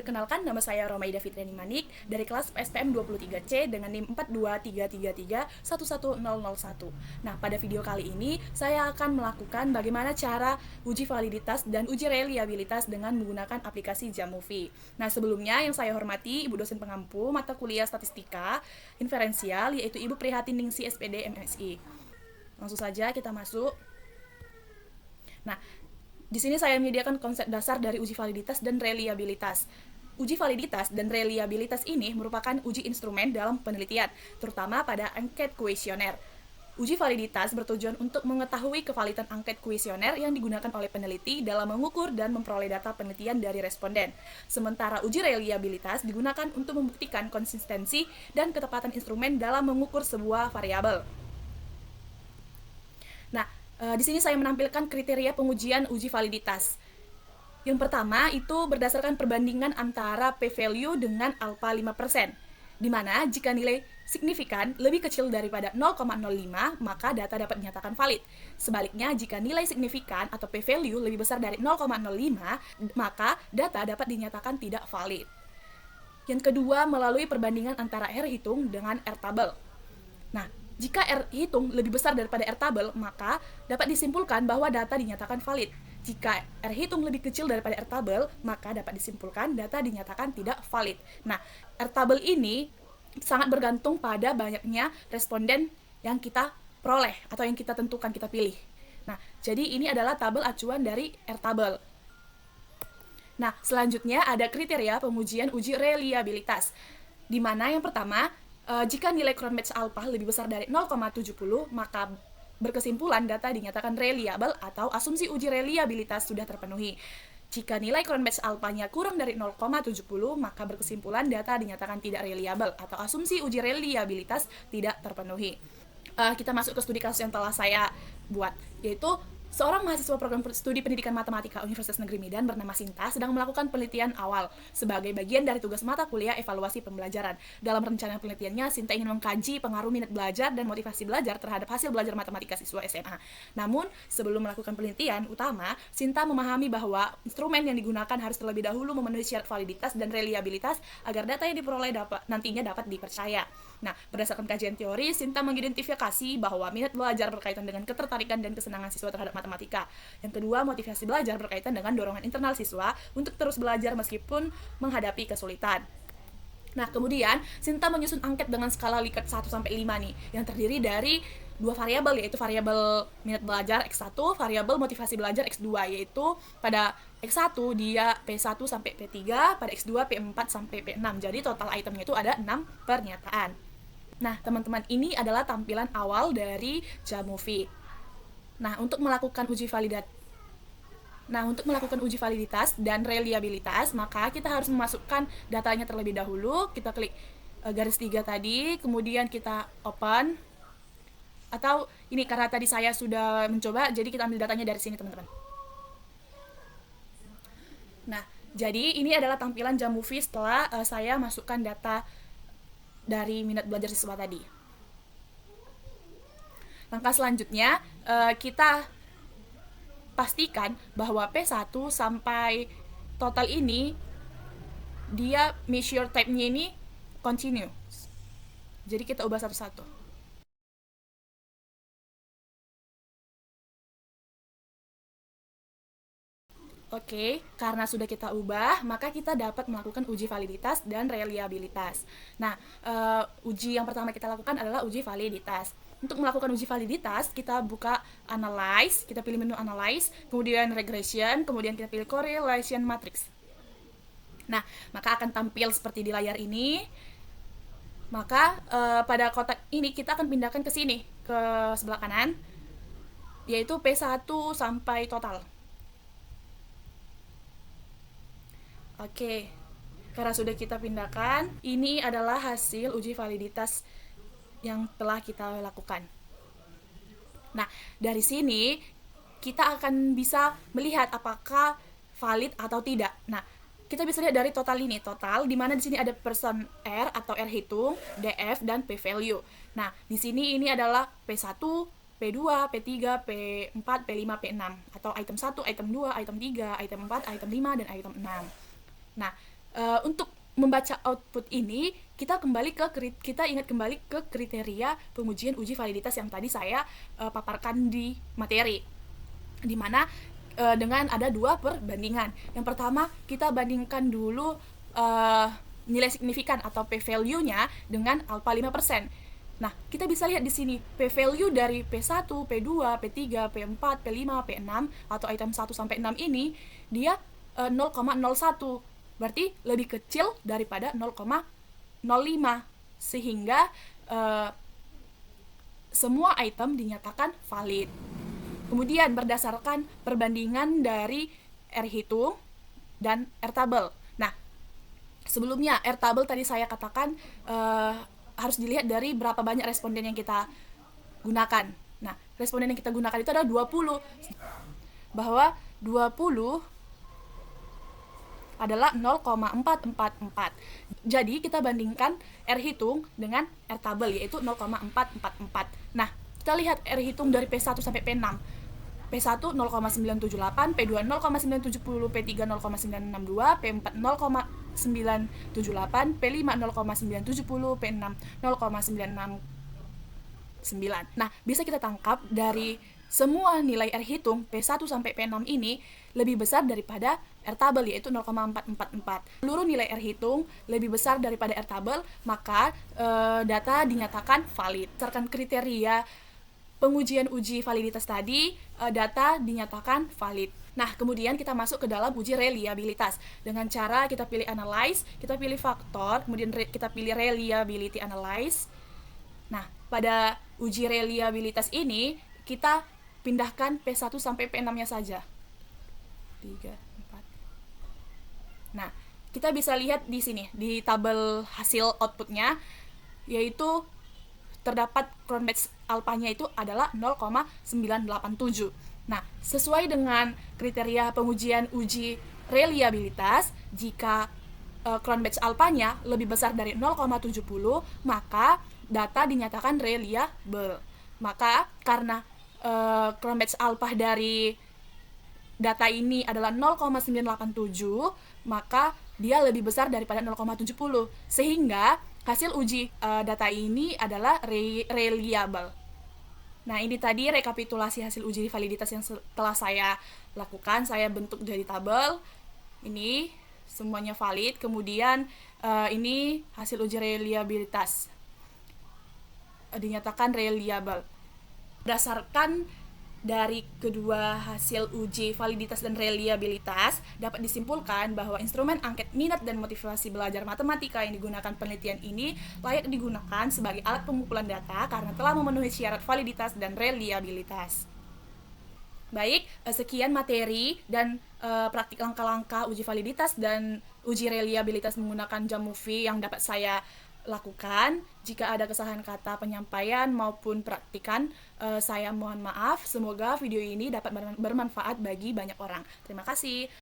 Perkenalkan, nama saya Romaida Fitriani Manik dari kelas SPM 23C dengan NIM 42333111001. Nah, pada video kali ini saya akan melakukan bagaimana cara uji validitas dan uji reliabilitas dengan menggunakan aplikasi Jamovie. Nah, sebelumnya yang saya hormati Ibu dosen pengampu mata kuliah Statistika Inferensial, yaitu Ibu Prihatin Ningsi SPD MSI. Langsung saja kita masuk. Nah, di sini saya menyediakan konsep dasar dari uji validitas dan reliabilitas. Uji validitas dan reliabilitas ini merupakan uji instrumen dalam penelitian, terutama pada angket kuesioner. Uji validitas bertujuan untuk mengetahui kevalidan angket kuesioner yang digunakan oleh peneliti dalam mengukur dan memperoleh data penelitian dari responden. Sementara uji reliabilitas digunakan untuk membuktikan konsistensi dan ketepatan instrumen dalam mengukur sebuah variabel. Nah, di sini saya menampilkan kriteria pengujian uji validitas. Yang pertama itu berdasarkan perbandingan antara p-value dengan alpha 5%, di mana jika nilai signifikan lebih kecil daripada 0,05, maka data dapat dinyatakan valid. Sebaliknya, jika nilai signifikan atau p-value lebih besar dari 0,05, maka data dapat dinyatakan tidak valid. Yang kedua, melalui perbandingan antara R hitung dengan R tabel. Nah, jika R hitung lebih besar daripada R tabel, maka dapat disimpulkan bahwa data dinyatakan valid. Jika R hitung lebih kecil daripada R tabel, maka dapat disimpulkan data dinyatakan tidak valid. Nah, R tabel ini sangat bergantung pada banyaknya responden yang kita peroleh atau yang kita tentukan, kita pilih. Nah, jadi ini adalah tabel acuan dari R tabel. Nah, selanjutnya ada kriteria pengujian uji reliabilitas, di mana yang pertama, jika nilai Cronbach's alpha lebih besar dari 0,70, maka berkesimpulan data dinyatakan reliable atau asumsi uji reliabilitas sudah terpenuhi. Jika nilai Cronbach's alpha-nya kurang dari 0,70, maka berkesimpulan data dinyatakan tidak reliable atau asumsi uji reliabilitas tidak terpenuhi. Kita masuk ke studi kasus yang telah saya buat, yaitu seorang mahasiswa program studi pendidikan matematika Universitas Negeri Medan bernama Sinta sedang melakukan penelitian awal sebagai bagian dari tugas mata kuliah evaluasi pembelajaran. Dalam rencana penelitiannya, Sinta ingin mengkaji pengaruh minat belajar dan motivasi belajar terhadap hasil belajar matematika siswa SMA. Namun, sebelum melakukan penelitian utama, Sinta memahami bahwa instrumen yang digunakan harus terlebih dahulu memenuhi syarat validitas dan reliabilitas agar data yang diperoleh nantinya dapat dipercaya. Nah, berdasarkan kajian teori, Sinta mengidentifikasi bahwa minat belajar berkaitan dengan ketertarikan dan kesenangan siswa terhadap matematika. Yang kedua, motivasi belajar berkaitan dengan dorongan internal siswa untuk terus belajar meskipun menghadapi kesulitan. Nah, kemudian Sinta menyusun angket dengan skala Likert 1-5 nih, yang terdiri dari dua variabel, yaitu variabel minat belajar X1, variabel motivasi belajar X2, yaitu pada X1 dia P1 sampai P3, pada X2 P4 sampai P6. Jadi total itemnya itu ada 6 pernyataan. Nah, teman-teman, ini adalah tampilan awal dari Jamovie. Nah, untuk melakukan uji validitas dan reliabilitas, maka kita harus memasukkan datanya terlebih dahulu. Kita klik garis 3 tadi, kemudian kita open. Atau ini karena tadi saya sudah mencoba, jadi kita ambil datanya dari sini, teman-teman. Nah, jadi ini adalah tampilan Jamovie setelah saya masukkan data dari minat belajar siswa tadi. Langkah selanjutnya, kita pastikan bahwa P1 sampai total ini dia measure type-nya ini continuous. Jadi kita ubah satu-satu. Oke, karena sudah kita ubah, maka kita dapat melakukan uji validitas dan reliabilitas. Nah, uji yang pertama kita lakukan adalah uji validitas. Untuk melakukan uji validitas, kita buka Analyze, kita pilih menu Analyze, kemudian Regression, kemudian kita pilih Correlation Matrix. Nah, maka akan tampil seperti di layar ini. Maka pada kotak ini kita akan pindahkan ke sini, ke sebelah kanan, yaitu P1 sampai total. Oke, karena sudah kita pindahkan, ini adalah hasil uji validitas yang telah kita lakukan. Nah, dari sini kita akan bisa melihat apakah valid atau tidak. Nah, kita bisa lihat dari total ini, total di mana di sini ada person R atau R hitung, DF dan P value. Nah, di sini ini adalah P1, P2, P3, P4, P5, P6 atau item 1, item 2, item 3, item 4, item 5 dan item 6. Nah, Untuk membaca output ini, kita ingat kembali ke kriteria pengujian uji validitas yang tadi saya paparkan di materi, di mana dengan ada 2 perbandingan. Yang pertama, kita bandingkan dulu nilai signifikan atau p-value-nya dengan alpha 5%. Nah, kita bisa lihat di sini p-value dari P1, P2, P3, P4, P5, P6 atau item 1 sampai 6 ini dia 0,01. Berarti lebih kecil daripada 0,05, sehingga semua item dinyatakan valid. Kemudian berdasarkan perbandingan dari R hitung dan R tabel. Nah, sebelumnya R tabel tadi saya katakan harus dilihat dari berapa banyak responden yang kita gunakan. Nah, responden yang kita gunakan itu adalah 20. Bahwa 20 adalah 0,444. Jadi kita bandingkan R hitung dengan R tabel, yaitu 0,444. Nah, kita lihat R hitung dari P1 sampai P6. P1 0,978, P2 0,970, P3 0,962, P4 0,978, P5 0,970, P6 0,969. Nah, bisa kita tangkap dari semua nilai R hitung P1 sampai P6 ini lebih besar daripada R tabel, yaitu 0,444. Seluruh nilai R hitung lebih besar daripada R tabel, maka data dinyatakan valid. Berdasarkan kriteria pengujian uji validitas tadi, data dinyatakan valid. Nah, kemudian kita masuk ke dalam uji reliabilitas. Dengan cara kita pilih analyze, kita pilih faktor, kemudian kita pilih reliability analyze. Nah, pada uji reliabilitas ini, kita pindahkan P1 sampai P6-nya saja. 3, 4. Nah, kita bisa lihat di sini, di tabel hasil outputnya, yaitu terdapat Cronbach's alpha-nya itu adalah 0,987. Nah, sesuai dengan kriteria pengujian uji reliabilitas, jika Cronbach's alpha-nya lebih besar dari 0,70, maka data dinyatakan reliable. Maka karena Cronbach's alpha dari data ini adalah 0,987, maka dia lebih besar daripada 0,70, sehingga hasil uji data ini adalah reliable. Nah, ini tadi rekapitulasi hasil uji validitas yang telah saya lakukan. Saya bentuk jadi tabel. Ini semuanya valid. Kemudian ini hasil uji reliabilitas. Dinyatakan reliable. Berdasarkan dari kedua hasil uji validitas dan reliabilitas, dapat disimpulkan bahwa instrumen angket minat dan motivasi belajar matematika yang digunakan penelitian ini layak digunakan sebagai alat pengumpulan data karena telah memenuhi syarat validitas dan reliabilitas. Baik, sekian materi dan praktik langkah-langkah uji validitas dan uji reliabilitas menggunakan Jamovie yang dapat saya lakukan. Jika ada kesalahan kata penyampaian maupun praktikan, saya mohon maaf. Semoga video ini dapat bermanfaat bagi banyak orang. Terima kasih.